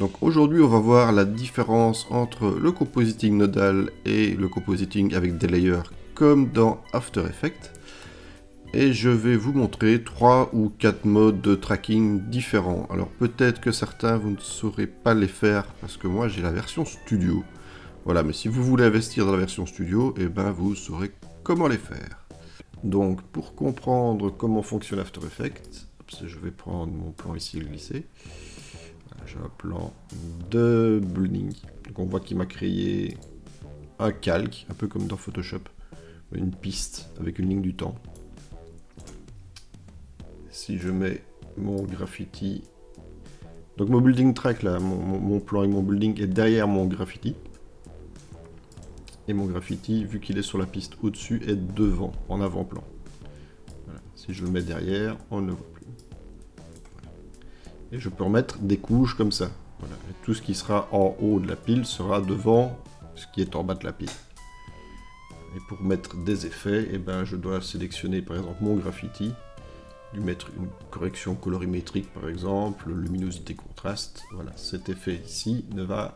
Donc aujourd'hui, on va voir la différence entre le compositing nodal et le compositing avec des layers comme dans After Effects. Et je vais vous montrer 3 ou 4 modes de tracking différents. Alors peut-être que certains vous ne saurez pas les faire parce que moi j'ai la version studio. Voilà, mais si vous voulez investir dans la version studio, eh ben vous saurez comment les faire. Donc pour comprendre comment fonctionne After Effects, je vais prendre mon plan ici et le glisser. J'ai un plan de building. Donc on voit qu'il m'a créé un calque, un peu comme dans Photoshop. Une piste avec une ligne du temps. Si je mets mon graffiti... Donc mon building track là, mon plan et mon building est derrière mon graffiti. Et mon graffiti, vu qu'il est sur la piste au-dessus, est devant, en avant-plan. Voilà. Si je le mets derrière, on ne le voit plus. Et je peux remettre des couches comme ça. Voilà. Et tout ce qui sera en haut de la pile sera devant ce qui est en bas de la pile. Et pour mettre des effets, eh ben, je dois sélectionner par exemple mon graffiti, lui mettre une correction colorimétrique par exemple, luminosité contraste. Voilà, cet effet ici ne va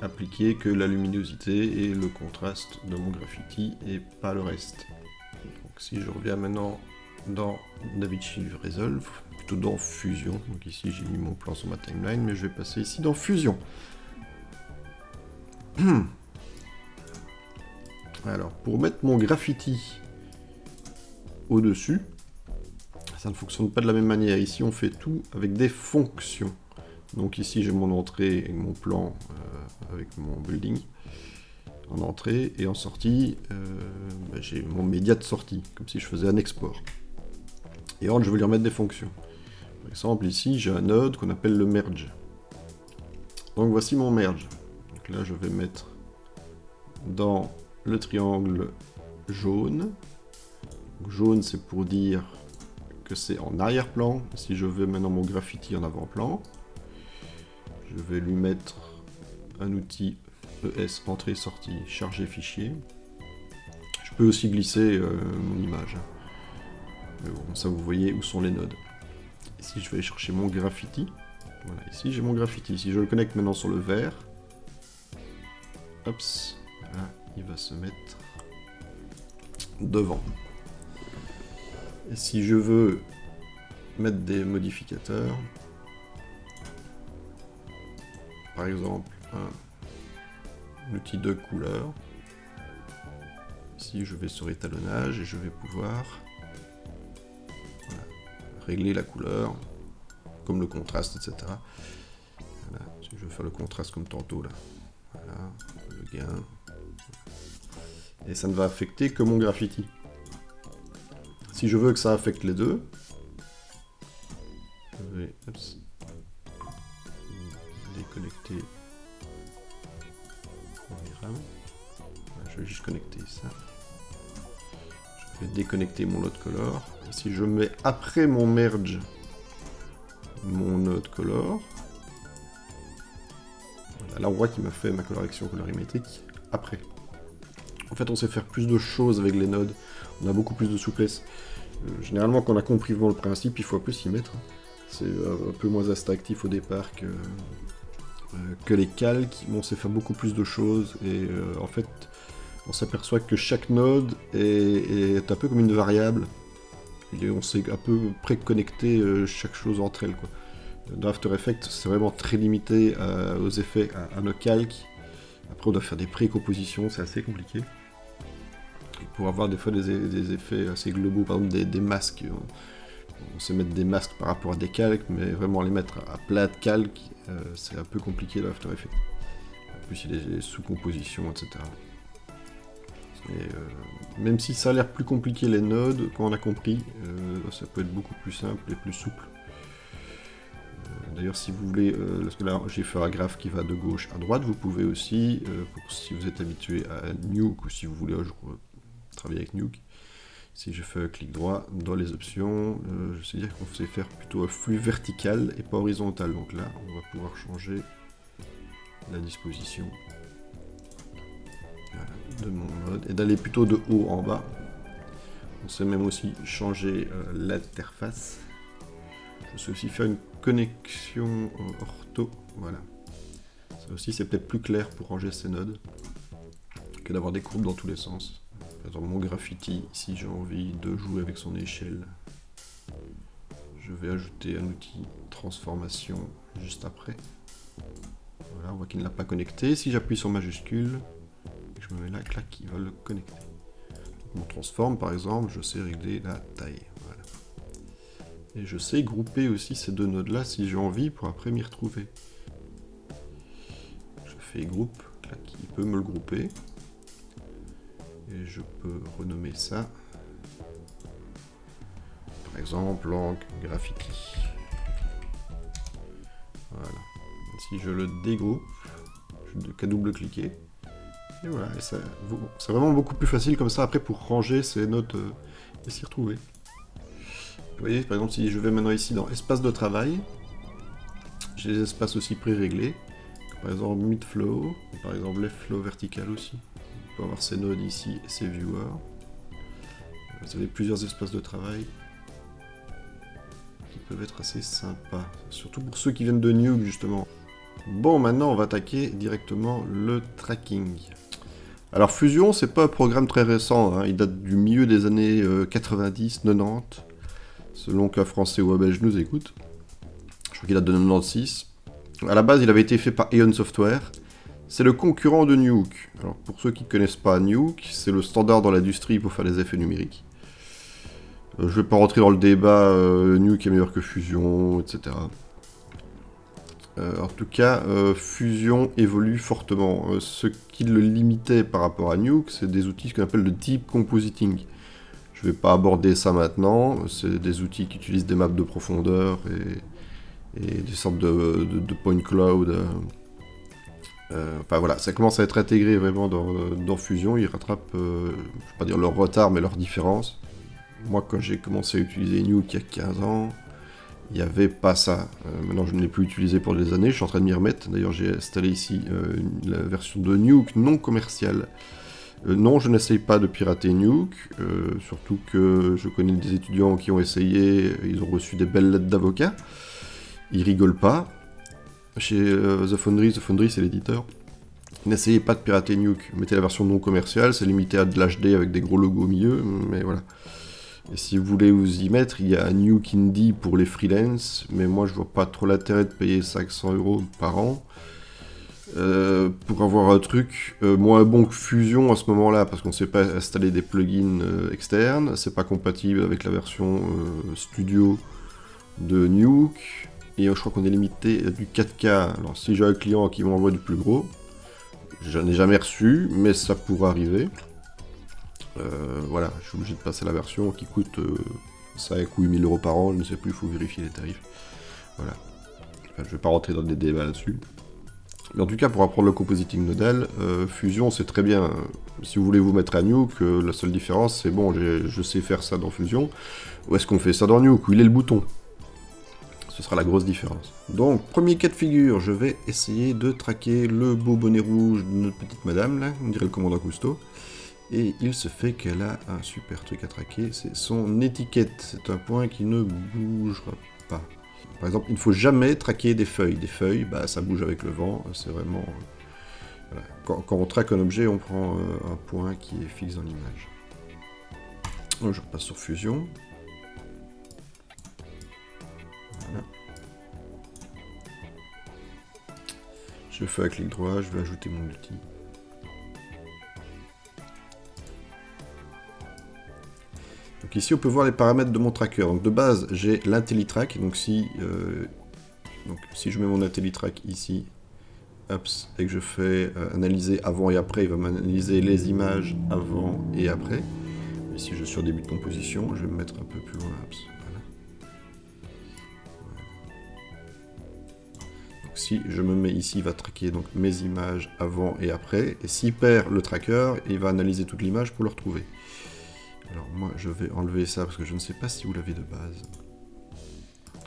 appliquer que la luminosité et le contraste de mon graffiti et pas le reste. Donc si je reviens maintenant dans DaVinci Resolve, plutôt dans Fusion, donc ici j'ai mis mon plan sur ma timeline, mais je vais passer ici dans Fusion. Alors, pour mettre mon graffiti au-dessus, ça ne fonctionne pas de la même manière. Ici, on fait tout avec des fonctions. Donc ici, j'ai mon entrée et mon plan avec mon building en entrée, et en sortie, j'ai mon média de sortie, comme si je faisais un export. Et ensuite, je vais lui remettre des fonctions. Par exemple, ici, j'ai un node qu'on appelle le merge. Donc voici mon merge. Donc là, je vais mettre dans le triangle jaune. Donc, jaune, c'est pour dire que c'est en arrière-plan. Si je veux maintenant mon graffiti en avant-plan, je vais lui mettre un outil ES entrée-sortie, charger fichier. Je peux aussi glisser mon image. Mais bon, ça vous voyez où sont les nodes. Ici, je vais aller chercher mon graffiti. Voilà, ici j'ai mon graffiti. Si je le connecte maintenant sur le vert, hop, là, il va se mettre devant. Et si je veux mettre des modificateurs, par exemple un outil de couleur, ici je vais sur étalonnage et je vais pouvoir régler la couleur, comme le contraste, etc. Voilà. Si je veux faire le contraste comme tantôt là, voilà, le gain, et ça ne va affecter que mon graffiti. Si je veux que ça affecte les deux, je vais déconnecter mon RAM. Je vais juste connecter ça. Je vais déconnecter mon node color. Et si je mets après mon merge mon node color, voilà, là on voit qu'il m'a fait ma coloration colorimétrique après. En fait, on sait faire plus de choses avec les nodes, on a beaucoup plus de souplesse. Généralement, quand on a compris vraiment le principe, il faut un peu s'y mettre. C'est un peu moins instinctif au départ que les calques, mais on sait faire beaucoup plus de choses, et en fait, on s'aperçoit que chaque node est un peu comme une variable, et on sait à peu près connecter chaque chose entre elles, quoi. Dans After Effects, c'est vraiment très limité aux effets, à nos calques. Après, on doit faire des précompositions, c'est assez compliqué. Pour avoir des fois des effets assez globaux, par exemple des masques, on sait mettre des masques par rapport à des calques, mais vraiment les mettre à plat de calque, c'est un peu compliqué dans After Effects. En plus, il y a des sous-compositions, etc. Et même si ça a l'air plus compliqué les nodes, quand on a compris, ça peut être beaucoup plus simple et plus souple. D'ailleurs, si vous voulez, parce que là j'ai fait un graphe qui va de gauche à droite, vous pouvez aussi, si vous êtes habitué à Nuke, ou si vous voulez un jour travailler avec Nuke, si je fais un clic droit dans les options, je sais dire qu'on sait faire plutôt un flux vertical et pas horizontal. Donc là, on va pouvoir changer la disposition de mon mode et d'aller plutôt de haut en bas. On sait même aussi changer l'interface. Je sais aussi faire une connexion ortho, voilà. Ça aussi c'est peut-être plus clair pour ranger ces nodes que d'avoir des courbes dans tous les sens. Par exemple mon graffiti, si j'ai envie de jouer avec son échelle, je vais ajouter un outil transformation juste après. Voilà, on voit qu'il ne l'a pas connecté. Si j'appuie sur majuscule, et que je me mets là, clac, il va le connecter. Donc, mon transform par exemple, je sais régler la taille. Voilà. Et je sais grouper aussi ces deux nodes là si j'ai envie pour après m'y retrouver. Je fais groupe, clac, il peut me le grouper. Et je peux renommer ça, par exemple, en graffiti. Voilà. Si je le dégroupe, je n'ai qu'à double-cliquer. Et voilà, et c'est vraiment beaucoup plus facile comme ça après pour ranger ces notes et s'y retrouver. Vous voyez, par exemple, si je vais maintenant ici dans espace de travail, j'ai des espaces aussi pré-réglés. Par exemple, mid-flow, par exemple, left flow vertical aussi. On peut avoir ces nodes ici et ces viewers. Vous avez plusieurs espaces de travail qui peuvent être assez sympas, surtout pour ceux qui viennent de Nuke justement. Bon, maintenant on va attaquer directement le tracking. Alors Fusion, c'est pas un programme très récent, hein. Il date du milieu des années 90-90, selon qu'un Français ou un Belge nous écoute. Je crois qu'il date de 96. À la base, il avait été fait par Eon Software. C'est le concurrent de Nuke. Alors pour ceux qui ne connaissent pas Nuke, c'est le standard dans l'industrie pour faire des effets numériques. Je vais pas rentrer dans le débat, Nuke est meilleur que Fusion, etc. En tout cas, Fusion évolue fortement. Ce qui le limitait par rapport à Nuke, c'est des outils qu'on appelle le deep compositing. Je vais pas aborder ça maintenant, c'est des outils qui utilisent des maps de profondeur et des sortes de point cloud. Enfin voilà, ça commence à être intégré vraiment dans Fusion, ils rattrapent, je ne vais pas dire leur retard, mais leur différence. Moi, quand j'ai commencé à utiliser Nuke il y a 15 ans, il n'y avait pas ça. Maintenant, je ne l'ai plus utilisé pour des années, je suis en train de m'y remettre. D'ailleurs, j'ai installé ici la version de Nuke non commerciale. Non, je n'essaye pas de pirater Nuke, surtout que je connais des étudiants qui ont essayé, ils ont reçu des belles lettres d'avocat. Ils rigolent pas. Chez The Foundry c'est l'éditeur. N'essayez pas de pirater Nuke. Mettez la version non commerciale, c'est limité à de l'HD avec des gros logos au milieu, mais voilà. Et si vous voulez vous y mettre, il y a Nuke Indie pour les freelance, mais moi je vois pas trop l'intérêt de payer 500 € par an pour avoir un truc moins bon que Fusion à ce moment-là, parce qu'on ne sait pas installer des plugins externes, c'est pas compatible avec la version studio de Nuke, et je crois qu'on est limité à du 4K. Alors si j'ai un client qui m'envoie du plus gros, j'en ai jamais reçu, mais ça pourrait arriver. Voilà, je suis obligé de passer la version qui coûte 5 ou 8 000 € par an, je ne sais plus, il faut vérifier les tarifs. Voilà. Enfin, je vais pas rentrer dans des débats là-dessus. Mais en tout cas, pour apprendre le compositing nodal, Fusion c'est très bien. Si vous voulez vous mettre à Nuke, la seule différence c'est bon, je sais faire ça dans Fusion. Ou est-ce qu'on fait ça dans Nuke, où il est le bouton? Ce sera la grosse différence. Donc, premier cas de figure, je vais essayer de traquer le beau bonnet rouge de notre petite madame, là, on dirait le commandant Cousteau. Et il se fait qu'elle a un super truc à traquer, c'est son étiquette. C'est un point qui ne bougera pas. Par exemple, il ne faut jamais traquer des feuilles. Des feuilles, bah, ça bouge avec le vent, c'est vraiment... Voilà. Quand on traque un objet, on prend un point qui est fixe dans l'image. Donc, je repasse sur Fusion. Voilà. Je fais un clic droit, je vais ajouter mon outil. Donc ici on peut voir les paramètres de mon tracker. Donc de base j'ai l'IntelliTrack, donc si je mets mon IntelliTrack ici, ups, et que je fais analyser avant et après, il va m'analyser les images avant et après. Et si je suis sur début de composition, je vais me mettre un peu plus loin, ups, voilà. Donc si je me mets ici, il va traquer donc mes images avant et après, et s'il perd le tracker, il va analyser toute l'image pour le retrouver. Alors moi je vais enlever ça parce que je ne sais pas si vous l'avez de base.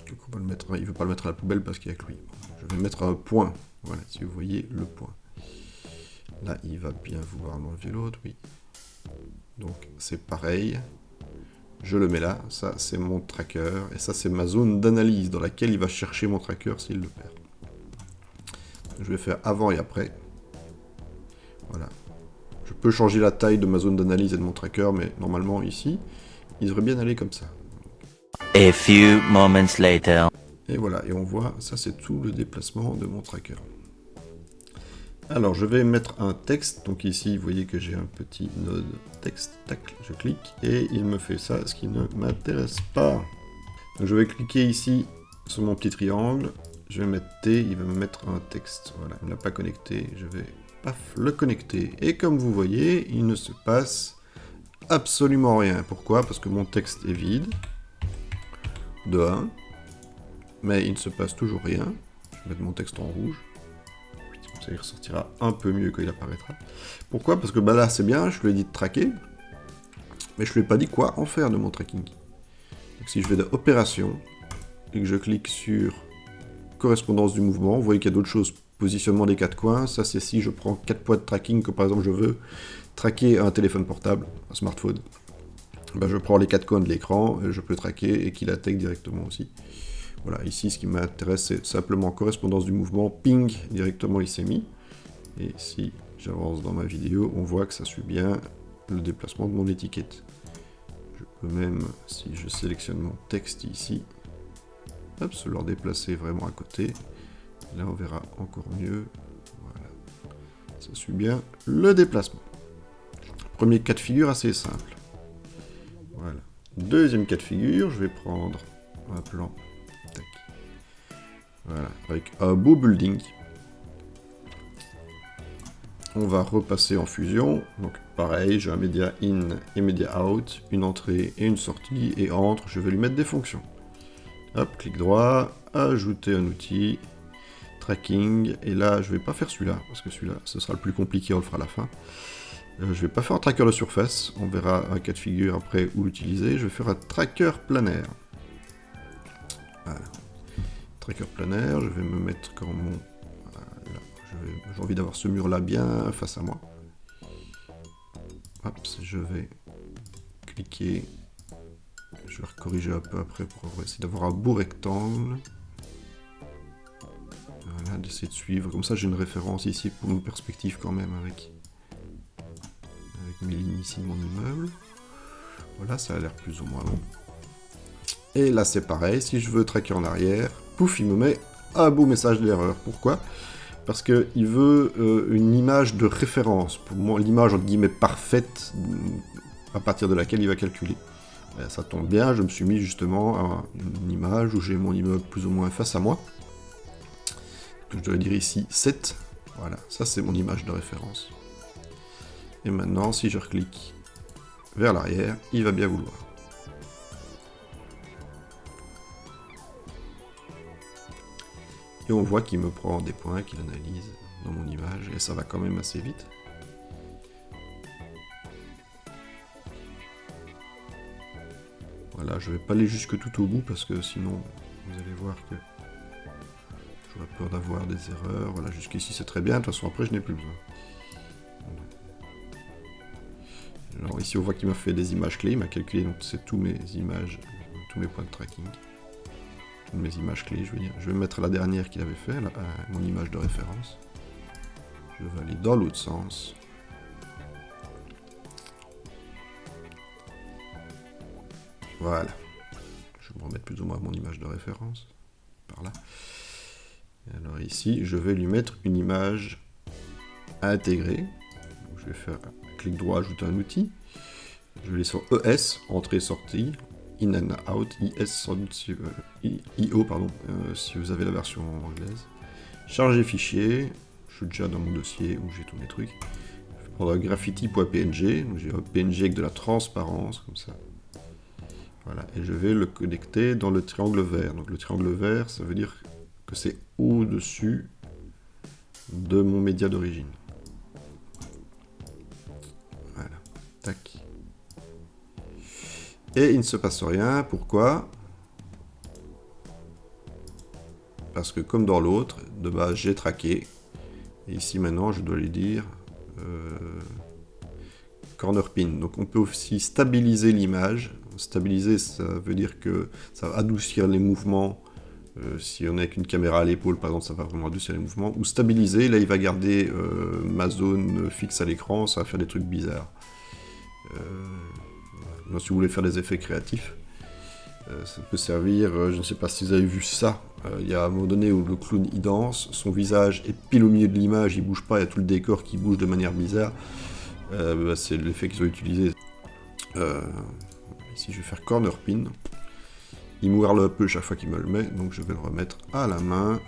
Donc on va le mettre, il ne veut pas le mettre à la poubelle parce qu'il n'y a que lui. Je vais mettre un point, voilà, si vous voyez le point. Là il va bien vouloir m'enlever l'autre, oui. Donc c'est pareil. je le mets là, ça c'est mon tracker, et ça c'est ma zone d'analyse dans laquelle il va chercher mon tracker s'il le perd. Je vais faire avant et après. Voilà. Je peux changer la taille de ma zone d'analyse et de mon tracker, mais normalement ici, il devrait bien aller comme ça. A few moments later. Et voilà, et on voit, ça c'est tout le déplacement de mon tracker. Alors je vais mettre un texte, donc ici vous voyez que j'ai un petit node texte, tac, je clique, et il me fait ça, ce qui ne m'intéresse pas. Donc je vais cliquer ici sur mon petit triangle, je vais mettre T, il va me mettre un texte, voilà, il ne l'a pas connecté, je vais paf, le connecter. Et comme vous voyez, il ne se passe absolument rien. Pourquoi? Parce que mon texte est vide, de 1, mais il ne se passe toujours rien. Je vais mettre mon texte en rouge. Comme ça, il ressortira un peu mieux quand il apparaîtra. Pourquoi? Parce que bah là, c'est bien, je lui ai dit de traquer, mais je lui ai pas dit quoi en faire de mon tracking. Donc si je vais dans Opération, et que je clique sur Correspondance du mouvement, vous voyez qu'il y a d'autres choses. Positionnement des 4 coins, ça c'est si je prends 4 points de tracking, que par exemple je veux traquer un téléphone portable, un smartphone. Ben, je prends les 4 coins de l'écran, je peux traquer et qu'il attaque directement aussi. Voilà, ici ce qui m'intéresse c'est simplement correspondance du mouvement, ping, directement il s'est mis. Et si j'avance dans ma vidéo, on voit que ça suit bien le déplacement de mon étiquette. Je peux même, si je sélectionne mon texte ici, hop, se le déplacer vraiment à côté. Là on verra encore mieux. Voilà, ça suit bien le déplacement. Premier cas de figure assez simple. Voilà. Deuxième cas de figure, je vais prendre un plan. Tac. Voilà, avec un beau building. On va repasser en fusion. Donc pareil, j'ai un média in et média out, une entrée et une sortie, et entre, je vais lui mettre des fonctions. Hop, clic droit, ajouter un outil, tracking, et là je vais pas faire celui-là, parce que celui-là ce sera le plus compliqué, on le fera à la fin. Je vais pas faire un tracker de surface, on verra un cas de figure après où l'utiliser, je vais faire un tracker planaire. Voilà. Tracker planaire, je vais me mettre comme mon... Voilà. J'ai envie d'avoir ce mur là bien face à moi. Hop, je vais cliquer, je vais corriger un peu après pour essayer d'avoir un beau rectangle. Voilà, d'essayer de suivre, comme ça j'ai une référence ici pour une perspective quand même avec mes lignes ici de mon immeuble. Voilà, ça a l'air plus ou moins bon. Et là c'est pareil, si je veux traquer en arrière, pouf, il me met un beau message d'erreur. Pourquoi? Parce qu'il veut une image de référence, pour moi l'image entre guillemets parfaite à partir de laquelle il va calculer. Ça tombe bien, je me suis mis justement à une image où j'ai mon immeuble plus ou moins face à moi. Je dois dire ici 7, voilà, ça c'est mon image de référence. Et maintenant, si je reclique vers l'arrière, il va bien vouloir. Et on voit qu'il me prend des points, qu'il analyse dans mon image, et ça va quand même assez vite. Voilà, je vais pas aller jusque tout au bout, parce que sinon, vous allez voir que j'aurais peur d'avoir des erreurs. Voilà, jusqu'ici c'est très bien, de toute façon après je n'ai plus besoin. Alors ici on voit qu'il m'a fait des images clés, il m'a calculé donc c'est tous mes images, tous mes points de tracking. Toutes mes images clés, je veux dire. Je vais mettre la dernière qu'il avait fait, là, mon image de référence. Je vais aller dans l'autre sens. Voilà. Je vais me remettre plus ou moins mon image de référence. Par là. Et alors ici, je vais lui mettre une image intégrée. Donc, je vais faire un clic droit, ajouter un outil. Je vais aller sur ES, entrée, sortie, in and out, IS sans doute, IO, pardon, si vous avez la version anglaise. Charger fichier, je suis déjà dans mon dossier où j'ai tous mes trucs. Je vais prendre un graffiti.png, donc j'ai un PNG avec de la transparence, comme ça. Voilà, et je vais le connecter dans le triangle vert. Donc le triangle vert, ça veut dire que c'est au-dessus de mon média d'origine. Voilà, tac. Et il ne se passe rien, pourquoi? Parce que comme dans l'autre, de base j'ai traqué, et ici maintenant je dois lui dire corner pin. Donc on peut aussi stabiliser l'image, Stabiliser, ça veut dire que ça va adoucir les mouvements. Si on est avec une caméra à l'épaule, par exemple, ça va vraiment adoucir les mouvements. Ou stabiliser, là, il va garder ma zone fixe à l'écran, ça va faire des trucs bizarres. Voilà. Si vous voulez faire des effets créatifs, ça peut servir, je ne sais pas si vous avez vu ça, il y a un moment donné où le clown il danse, son visage est pile au milieu de l'image, il bouge pas, il y a tout le décor qui bouge de manière bizarre. C'est l'effet qu'ils ont utilisé. Ici je vais faire corner pin. Il m'ouvre un peu chaque fois qu'il me le met, donc je vais le remettre à la main.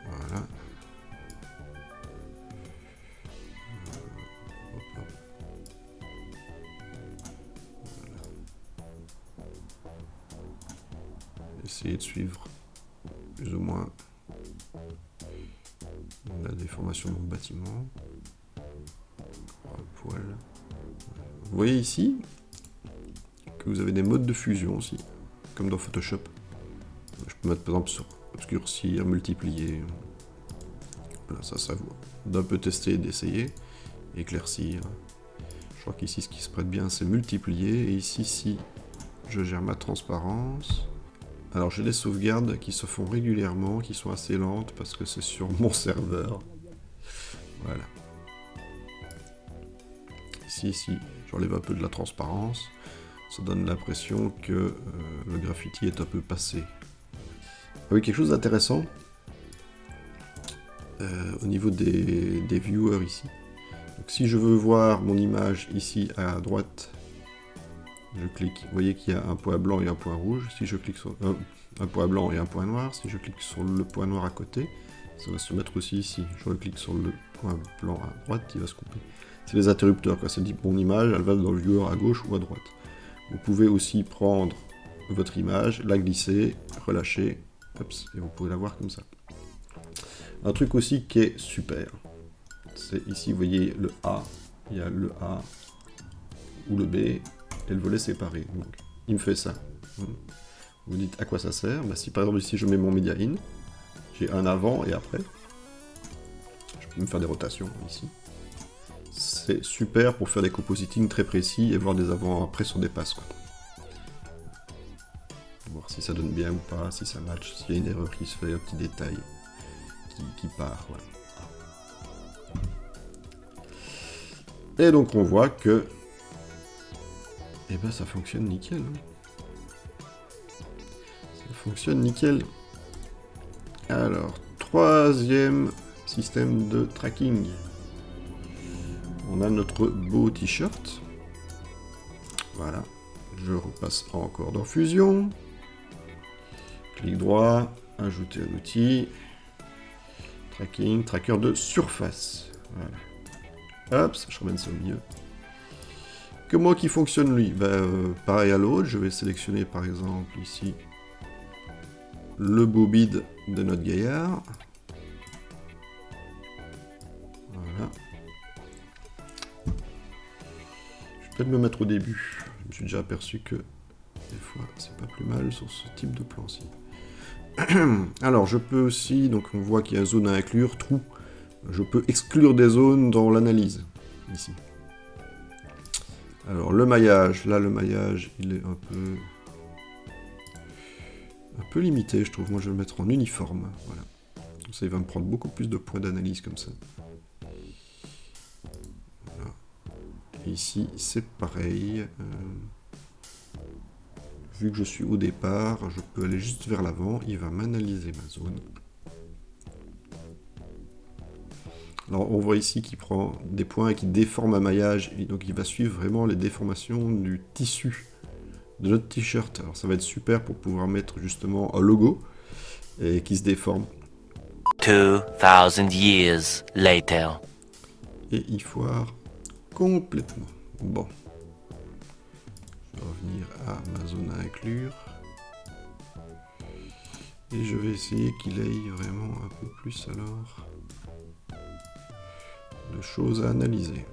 Voilà. Essayer de suivre plus ou moins la déformation de mon bâtiment. Un poil. Vous voyez ici que vous avez des modes de fusion aussi, comme dans Photoshop. Je peux mettre par exemple sur obscurcir, multiplier. Voilà, ça vaut d'un peu tester, d'essayer, éclaircir. Je crois qu'ici ce qui se prête bien c'est multiplier, et ici si je gère ma transparence. Alors j'ai des sauvegardes qui se font régulièrement, qui sont assez lentes parce que c'est sur mon serveur. Voilà. Ici, j'enlève un peu de la transparence. Ça donne l'impression que le graffiti est un peu passé. Oui, quelque chose d'intéressant au niveau des viewers ici. Donc, si je veux voir mon image ici à droite, je clique. Vous voyez qu'il y a un point blanc et un point rouge. Si je clique sur un point blanc et un point noir, si je clique sur le point noir à côté, ça va se mettre aussi ici. Je clique sur le point blanc à droite, il va se couper. C'est les interrupteurs, quoi. Ça dit mon image, elle va dans le viewer à gauche ou à droite. Vous pouvez aussi prendre votre image, la glisser, relâcher, hops, et vous pouvez la voir comme ça. Un truc aussi qui est super, c'est ici, vous voyez le A, il y a le A ou le B, et le volet séparé. Donc, il me fait ça. Vous dites à quoi ça sert? Bah, si par exemple ici je mets mon media in, j'ai un avant et après. Je peux me faire des rotations ici. C'est super pour faire des compositing très précis et voir des avant-après sur des passes, quoi. Voir si ça donne bien ou pas, si ça match, s'il y a une erreur qui se fait, un petit détail qui part. Voilà. Et donc on voit que ça fonctionne nickel. Ça fonctionne nickel. Alors, troisième système de tracking. On a notre beau t-shirt. Voilà. Je repasse encore dans Fusion. Clic droit, ajouter un outil. Tracking, tracker de surface. Voilà. Hop, je ramène ça au milieu. Comment qui fonctionne lui? Pareil à l'autre, je vais sélectionner par exemple ici le beau bide de notre gaillard. Voilà. Je vais peut-être me mettre au début. Je me suis déjà aperçu que des fois c'est pas plus mal sur ce type de plan-ci. Alors je peux aussi, donc on voit qu'il y a zone à inclure, trou. Je peux exclure des zones dans l'analyse, ici. Alors le maillage, là le maillage il est un peu limité je trouve, moi je vais le mettre en uniforme, voilà. Comme ça il va me prendre beaucoup plus de points d'analyse comme ça. Voilà. Et ici c'est pareil, vu que je suis au départ, je peux aller juste vers l'avant, il va m'analyser ma zone. Alors on voit ici qu'il prend des points et qu'il déforme un maillage, et donc il va suivre vraiment les déformations du tissu de notre t-shirt. Alors ça va être super pour pouvoir mettre justement un logo et qui se déforme. 2000 years later. Et il foire complètement. Bon. Je vais revenir à ma zone à inclure. Et je vais essayer qu'il aille vraiment un peu plus alors de choses à analyser.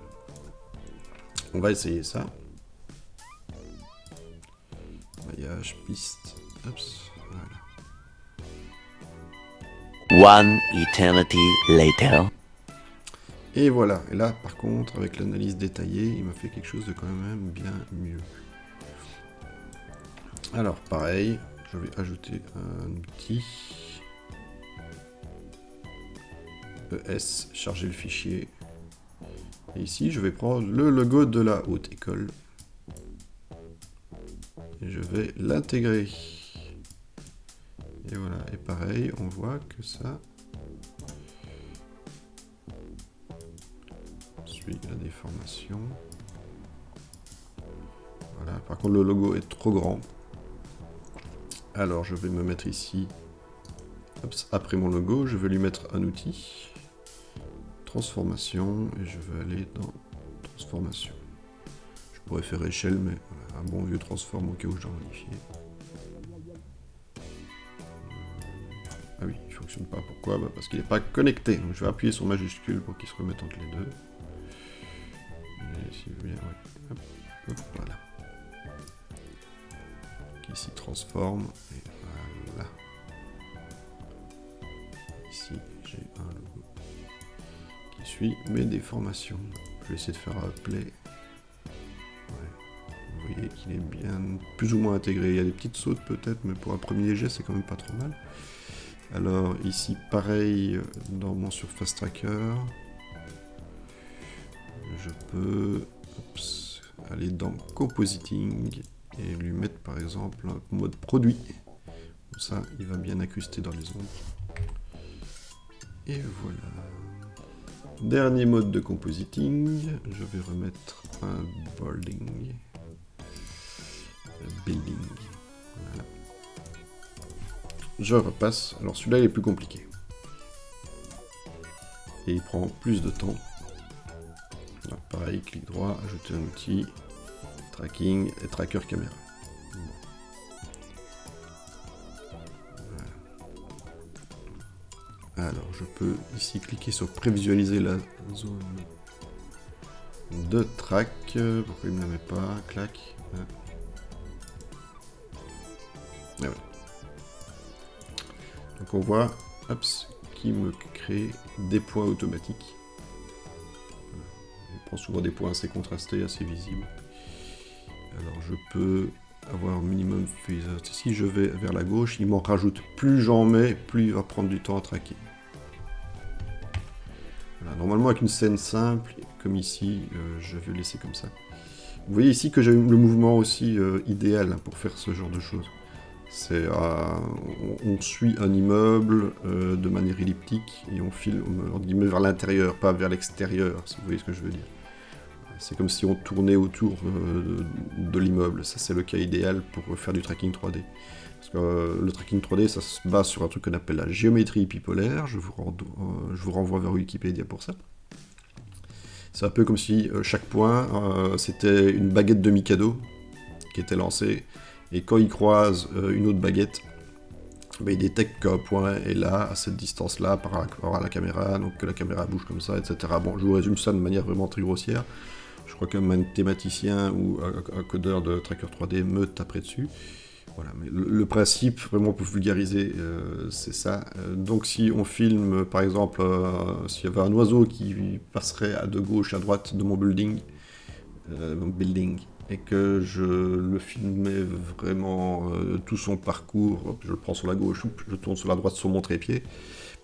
On va essayer ça. Maillage, piste. Oups, voilà. One eternity later. Et voilà, et là par contre avec l'analyse détaillée, il m'a fait quelque chose de quand même bien mieux. Alors pareil, je vais ajouter un outil ES, charger le fichier. Et ici je vais prendre le logo de la haute école. Et je vais l'intégrer. Et voilà, et pareil, on voit que ça suit la déformation. Voilà, par contre le logo est trop grand. Alors je vais me mettre ici, après mon logo, je vais lui mettre un outil, transformation, et je vais aller dans transformation. Je pourrais faire échelle, mais voilà, un bon vieux transform au cas où je dois modifier. Ah oui, il ne fonctionne pas. Pourquoi? Parce qu'il n'est pas connecté. Donc je vais appuyer sur majuscule pour qu'il se remette entre les deux. Et si vous voulez, ouais. Hop, hop, voilà. Donc ici, transforme. Et voilà. Ici, j'ai un logo qui suit mes déformations. Je vais essayer de faire un play. Ouais. Vous voyez qu'il est bien plus ou moins intégré. Il y a des petites sautes peut-être, mais pour un premier jet, c'est quand même pas trop mal. Alors ici, pareil, dans mon Surface Tracker, je peux aller dans Compositing et lui mettre par exemple un mode produit. Comme ça, il va bien incruster dans les ombres. Et voilà. Dernier mode de Compositing, je vais remettre un Building. Voilà. Je repasse. Alors celui-là il est plus compliqué. Et il prend plus de temps. Alors, pareil, clic droit, ajouter un outil, tracking et tracker caméra. Voilà. Alors je peux ici cliquer sur prévisualiser la zone de track. Pourquoi il ne me la met pas? Clac. Et voilà. Donc on voit, hop, qui me crée des points automatiques. Il prend souvent des points assez contrastés, assez visibles. Alors je peux avoir minimum phasers. Si je vais vers la gauche, il m'en rajoute. Plus j'en mets, plus il va prendre du temps à traquer. Voilà. Normalement avec une scène simple, comme ici, je vais laisser comme ça. Vous voyez ici que j'ai le mouvement aussi idéal pour faire ce genre de choses. C'est, on suit un immeuble de manière elliptique et on file entre guillemets, vers l'intérieur, pas vers l'extérieur, si vous voyez ce que je veux dire. C'est comme si on tournait autour de l'immeuble. Ça, c'est le cas idéal pour faire du tracking 3D. Parce que le tracking 3D, ça se base sur un truc qu'on appelle la géométrie épipolaire. Je vous renvoie vers Wikipédia pour ça. C'est un peu comme si chaque point, c'était une baguette de Mikado qui était lancée. Et quand il croise une autre baguette, ben, il détecte qu'un point est là, à cette distance-là, par rapport à la caméra, donc que la caméra bouge comme ça, etc. Bon, je vous résume ça de manière vraiment très grossière. Je crois qu'un mathématicien ou un codeur de tracker 3D me taperait dessus. Voilà, mais le principe, vraiment pour vulgariser, c'est ça. Donc si on filme, par exemple, s'il y avait un oiseau qui passerait de gauche à droite de mon building, et que je le filmais vraiment tout son parcours, je le prends sur la gauche, je tourne sur la droite sur mon trépied,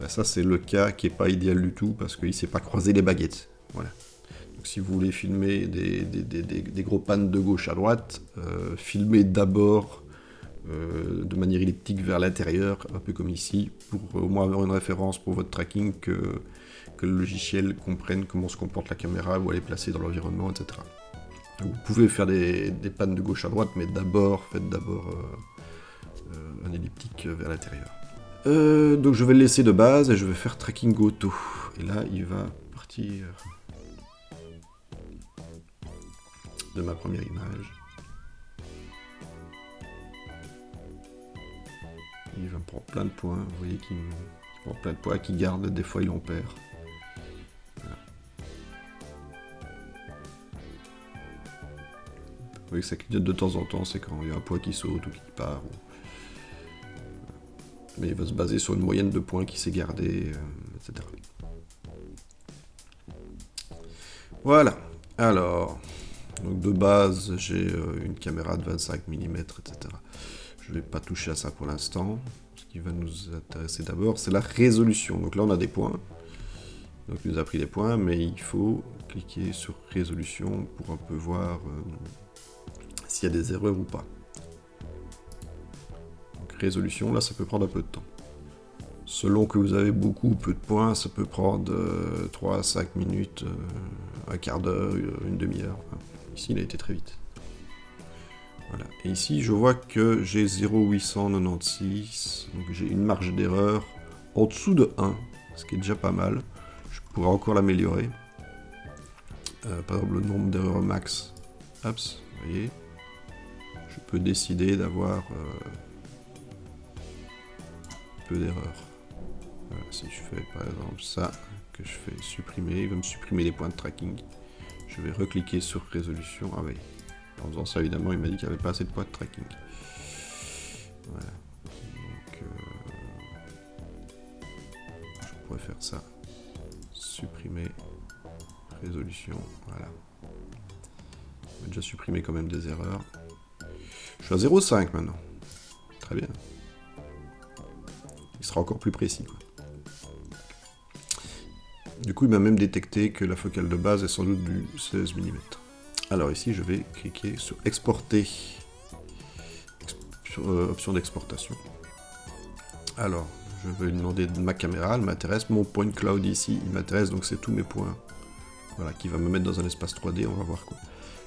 ben ça c'est le cas qui n'est pas idéal du tout, parce qu'il ne sait pas croiser les baguettes. Voilà. Donc si vous voulez filmer des gros pannes de gauche à droite, filmez d'abord de manière elliptique vers l'intérieur, un peu comme ici, pour au moins avoir une référence pour votre tracking, que le logiciel comprenne comment se comporte la caméra, où elle est placée dans l'environnement, etc. Vous pouvez faire des pannes de gauche à droite, mais faites d'abord un elliptique vers l'intérieur. Donc je vais le laisser de base et je vais faire tracking auto. Et là, il va partir de ma première image. Il va me prendre plein de points. Vous voyez qu'il prend plein de points, qu'il garde. Des fois, il en perd. Voilà. Vous voyez que ça clignote de temps en temps, c'est quand il y a un point qui saute ou qui part. Mais il va se baser sur une moyenne de points qui s'est gardée, etc. Voilà. Alors, donc de base, j'ai une caméra de 25 mm, etc. Je vais pas toucher à ça pour l'instant. Ce qui va nous intéresser d'abord, c'est la résolution. Donc là, on a des points. Donc il nous a pris des points, mais il faut cliquer sur résolution pour un peu voir s'il y a des erreurs ou pas. Donc résolution, là, ça peut prendre un peu de temps. Selon que vous avez beaucoup ou peu de points, ça peut prendre 3 à 5 minutes, un quart d'heure, une demi-heure. Ici, il a été très vite. Voilà. Et ici, je vois que j'ai 0,896, donc j'ai une marge d'erreur en dessous de 1, ce qui est déjà pas mal. Je pourrais encore l'améliorer. Par exemple, le nombre d'erreurs max. Hop, vous voyez. Je peux décider d'avoir peu d'erreurs. Voilà, si je fais par exemple ça, que je fais supprimer, il va me supprimer les points de tracking. Je vais recliquer sur résolution. Ah oui. En faisant ça, évidemment, il m'a dit qu'il n'y avait pas assez de points de tracking. Voilà. Donc, je pourrais faire ça. Supprimer. Résolution. Voilà. On a déjà supprimé quand même des erreurs. Je suis à 0,5 maintenant. Très bien. Il sera encore plus précis, quoi. Du coup, il m'a même détecté que la focale de base est sans doute du 16 mm. Alors ici, je vais cliquer sur exporter, option d'exportation. Alors, je vais lui demander de ma caméra, elle m'intéresse. Mon point cloud ici, il m'intéresse, donc c'est tous mes points. Voilà, qui va me mettre dans un espace 3D, on va voir quoi.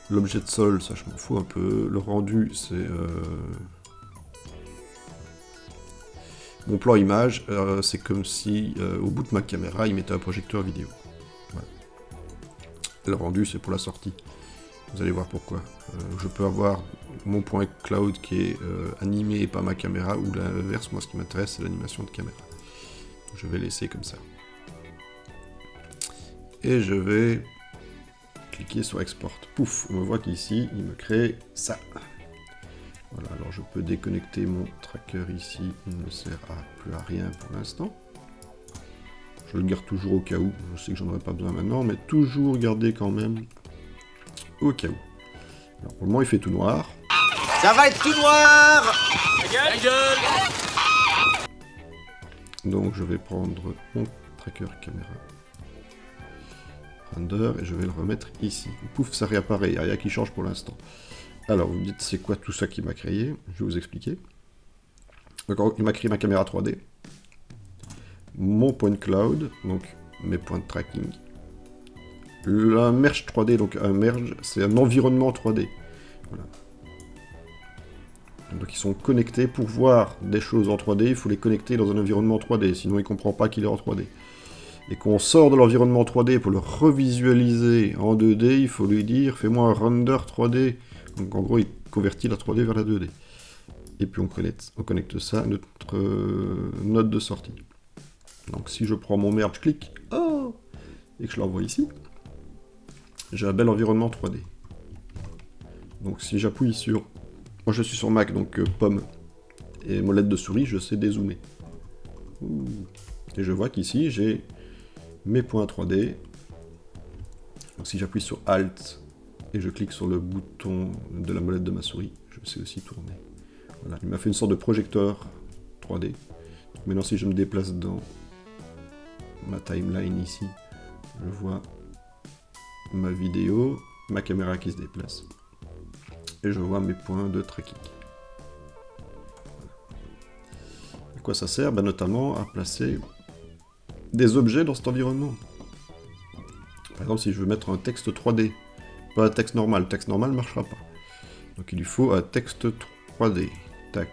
L'objet de sol, ça je m'en fous un peu. Le rendu, c'est... Mon plan image, c'est comme si au bout de ma caméra, il mettait un projecteur vidéo. Voilà. Le rendu, c'est pour la sortie. Vous allez voir pourquoi. Je peux avoir mon point cloud qui est animé et pas ma caméra, ou l'inverse. Moi, ce qui m'intéresse, c'est l'animation de caméra. Je vais laisser comme ça. Et je vais cliquer sur export. Pouf, on me voit qu'ici, il me crée ça. Voilà, alors je peux déconnecter mon tracker ici, il ne sert plus à rien pour l'instant. Je le garde toujours au cas où, je sais que j'en aurai pas besoin maintenant, mais toujours garder quand même au cas où. Alors pour le moment il fait tout noir. Ça va être tout noir! La gueule! Donc je vais prendre mon tracker caméra. Render, et je vais le remettre ici. Pouf, ça réapparaît, il n'y a rien qui change pour l'instant. Alors, vous me dites, c'est quoi tout ça qui m'a créé? Je vais vous expliquer. Donc, il m'a créé ma caméra 3D. Mon point cloud, donc mes points de tracking. Le merge 3D, donc un merge, c'est un environnement 3D. Voilà. Donc, ils sont connectés. Pour voir des choses en 3D, il faut les connecter dans un environnement 3D, sinon il ne comprend pas qu'il est en 3D. Et qu'on sort de l'environnement 3D pour le revisualiser en 2D, il faut lui dire, fais-moi un render 3D. Donc en gros, il convertit la 3D vers la 2D. Et puis on connecte ça à notre note de sortie. Donc si je prends mon merge click, oh, et que je l'envoie ici, j'ai un bel environnement 3D. Donc si j'appuie sur... Moi je suis sur Mac, donc pomme. Et molette de souris, je sais dézoomer. Ouh. Et je vois qu'ici, j'ai mes points 3D. Donc si j'appuie sur Alt, et je clique sur le bouton de la molette de ma souris, je sais aussi tourner. Voilà, il m'a fait une sorte de projecteur 3D. Donc maintenant, si je me déplace dans ma timeline ici, je vois ma vidéo, ma caméra qui se déplace, et je vois mes points de tracking. Voilà. À quoi ça sert? Notamment à placer des objets dans cet environnement. Par exemple, si je veux mettre un texte 3D, pas un texte normal. Le texte normal ne marchera pas. Donc il lui faut un texte 3D. Tac.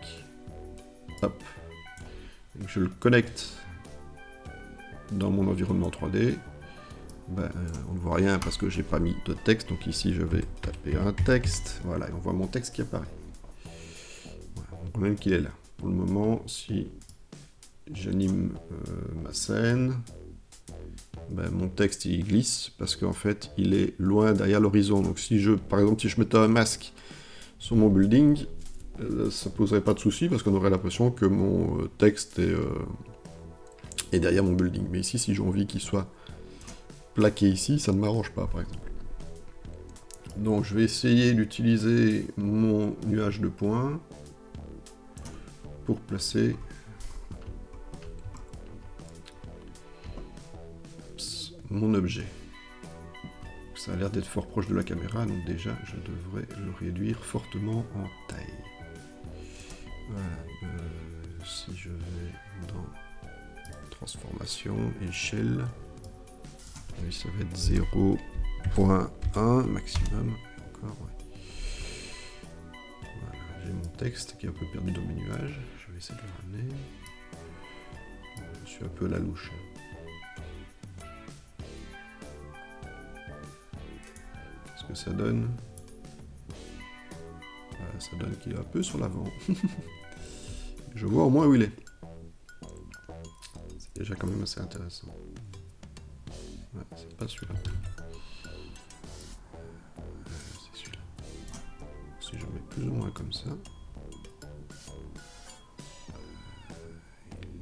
Hop. Et je le connecte dans mon environnement 3D. On ne voit rien parce que j'ai pas mis de texte. Donc ici, je vais taper un texte. Voilà, et on voit mon texte qui apparaît. Voilà, on voit même qu'il est là. Pour le moment, si j'anime ma scène... mon texte il glisse parce qu'en fait il est loin derrière l'horizon. Donc si par exemple si je mettais un masque sur mon building, ça poserait pas de souci parce qu'on aurait l'impression que mon texte est derrière mon building. Mais ici si j'ai envie qu'il soit plaqué ici, ça ne m'arrange pas par exemple. Donc je vais essayer d'utiliser mon nuage de points pour placer mon objet. Ça a l'air d'être fort proche de la caméra, donc déjà je devrais le réduire fortement en taille. Voilà, si je vais dans transformation, échelle, oui, ça va être 0.1 maximum. Encore, ouais. Voilà, j'ai mon texte qui est un peu perdu dans mes nuages. Je vais essayer de le ramener. Je suis un peu à la louche. Qu'est-ce que ça donne? Voilà, ça donne qu'il est un peu sur l'avant. Je vois au moins où il est. C'est déjà quand même assez intéressant. Ouais, c'est pas celui-là. C'est celui-là. Si je mets plus ou moins comme ça,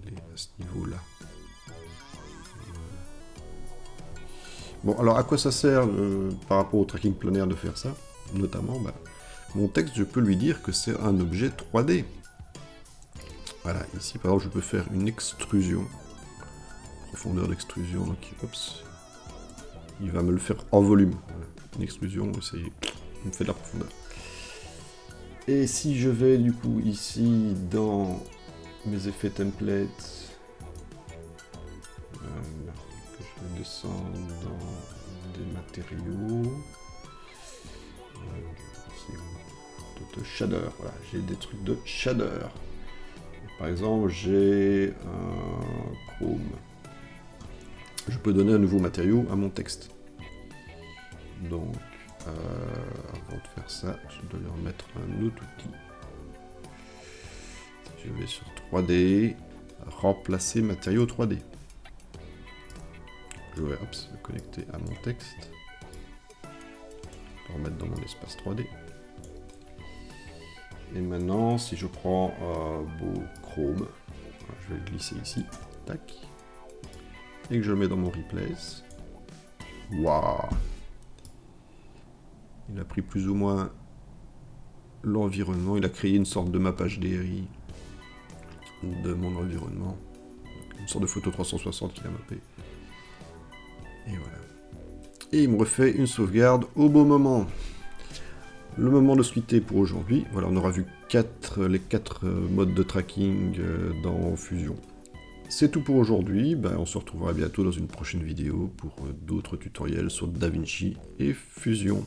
il est à ce niveau-là. Bon, alors à quoi ça sert par rapport au tracking planaire de faire ça? Notamment, mon texte, je peux lui dire que c'est un objet 3D. Voilà, ici par exemple, je peux faire une extrusion. Profondeur d'extrusion, donc hop, il va me le faire en volume. Voilà. Une extrusion, il me fait de la profondeur. Et si je vais du coup ici dans mes effets templates, que je vais descendre dans des matériaux, de shader, voilà, j'ai des trucs de shader. Par exemple, j'ai un chrome. Je peux donner un nouveau matériau à mon texte. Donc, avant de faire ça, je dois lui remettre un autre outil. Je vais sur 3D, remplacer matériau 3D. Je vais le connecter à mon texte. Le remettre dans mon espace 3D. Et maintenant, si je prends un beau chrome, je vais le glisser ici, tac, et que je le mets dans mon replace, waouh, il a pris plus ou moins l'environnement, il a créé une sorte de map HDRI de mon environnement, une sorte de photo 360 qu'il a mappé, et voilà. Et il me refait une sauvegarde au beau moment. Le moment de se quitter pour aujourd'hui. Voilà, on aura vu les 4 modes de tracking dans Fusion. C'est tout pour aujourd'hui. On se retrouvera bientôt dans une prochaine vidéo pour d'autres tutoriels sur DaVinci et Fusion.